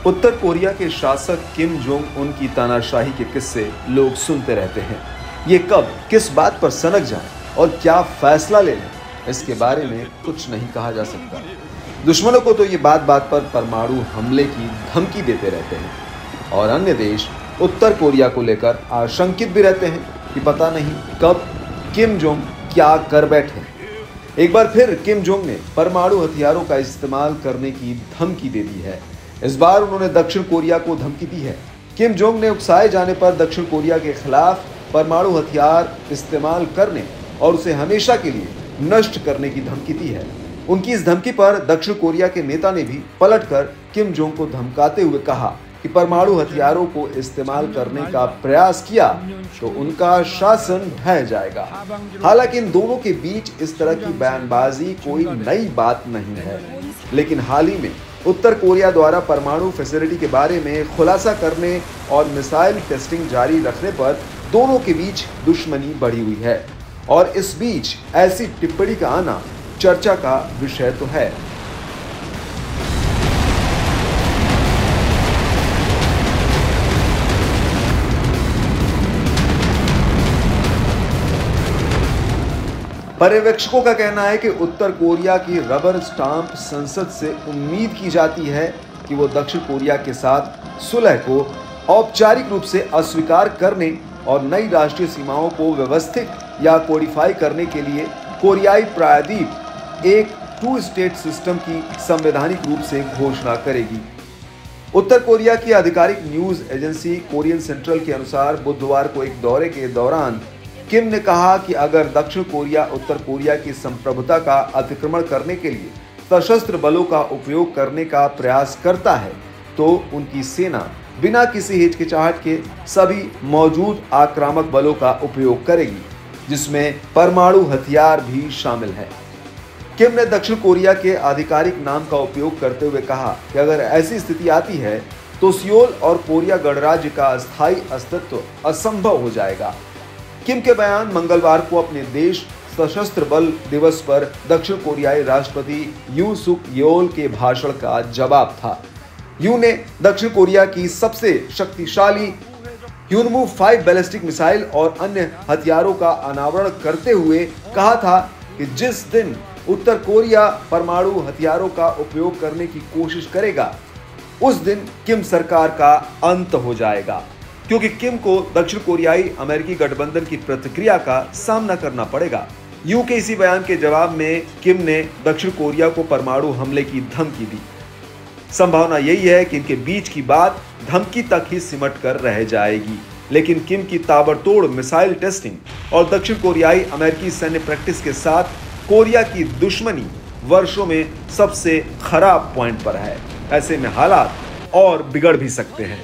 उत्तर Korea के शासक Kim Jong Un की तानाशाही के किस्से लोग सुनते रहते हैं। ये कब किस बात पर सनक जाए और क्या फैसला ले लें, इसके बारे में कुछ नहीं कहा जा सकता। दुश्मनों को तो ये बात बात पर परमाणु हमले की धमकी देते रहते हैं और अन्य देश उत्तर कोरिया को लेकर आशंकित भी रहते हैं कि पता नहीं कब किम जोंग क्या कर बैठे। एक बार फिर किम जोंग ने परमाणु हथियारों का इस्तेमाल करने की धमकी दे दी है। इस बार उन्होंने दक्षिण कोरिया को धमकी दी है। किम जोंग ने उकसाए जाने पर दक्षिण कोरिया के खिलाफ परमाणु हथियार इस्तेमाल करने और उसे हमेशा के लिए नष्ट करने की धमकी दी है। उनकी इस धमकी पर दक्षिण कोरिया के नेता ने भी पलटकर किम जोंग को धमकाते हुए कहा कि परमाणु हथियारों को इस्तेमाल करने का प्रयास किया तो उनका शासन ढह जाएगा। हालांकि इन दोनों के बीच इस तरह की बयानबाजी कोई नई बात नहीं है, लेकिन हाल ही में उत्तर कोरिया द्वारा परमाणु फैसिलिटी के बारे में खुलासा करने और मिसाइल टेस्टिंग जारी रखने पर दोनों के बीच दुश्मनी बढ़ी हुई है और इस बीच ऐसी टिप्पणी का आना चर्चा का विषय तो है। पर्यवेक्षकों का कहना है कि उत्तर कोरिया की रबर स्टाम्प संसद से उम्मीद की जाती है कि वो दक्षिण कोरिया के साथ सुलह को औपचारिक रूप से अस्वीकार करने और नई राष्ट्रीय सीमाओं को व्यवस्थित या कोडिफाई करने के लिए कोरियाई प्रायद्वीप एक 2 स्टेट सिस्टम की संवैधानिक रूप से घोषणा करेगी। उत्तर कोरिया की आधिकारिक न्यूज एजेंसी कोरियन सेंट्रल के अनुसार बुधवार को एक दौरे के दौरान किम ने कहा कि अगर दक्षिण कोरिया उत्तर कोरिया की संप्रभुता का अतिक्रमण करने के लिए सशस्त्र बलों का उपयोग करने का प्रयास करता है तो उनकी सेना बिना किसी हिचकिचाहट के सभी मौजूद आक्रामक बलों का उपयोग करेगी, जिसमें परमाणु हथियार भी शामिल है। किम ने दक्षिण कोरिया के आधिकारिक नाम का उपयोग करते हुए कहा कि अगर ऐसी स्थिति आती है तो सियोल और कोरिया गणराज्य का अस्थायी अस्तित्व असंभव हो जाएगा। किम के बयान मंगलवार को अपने देश सशस्त्र बल दिवस पर दक्षिण कोरियाई राष्ट्रपति यू सुक येओल के भाषण का जवाब था। यू ने दक्षिण कोरिया की सबसे शक्तिशाली ह्यूनमू 5 बैलिस्टिक मिसाइल और अन्य हथियारों का अनावरण करते हुए कहा था कि जिस दिन उत्तर कोरिया परमाणु हथियारों का उपयोग करने की कोशिश करेगा उस दिन किम सरकार का अंत हो जाएगा, क्योंकि किम को दक्षिण कोरियाई अमेरिकी गठबंधन की प्रतिक्रिया का सामना करना पड़ेगा। यू के इसी बयान के जवाब में किम ने दक्षिण कोरिया को परमाणु हमले की धमकी दी। संभावना यही है कि इनके बीच की बात धमकी तक ही सिमट कर रह जाएगी, लेकिन किम की ताबड़तोड़ मिसाइल टेस्टिंग और दक्षिण कोरियाई अमेरिकी सैन्य प्रैक्टिस के साथ कोरिया की दुश्मनी वर्षों में सबसे खराब पॉइंट पर है। ऐसे में हालात और बिगड़ भी सकते हैं।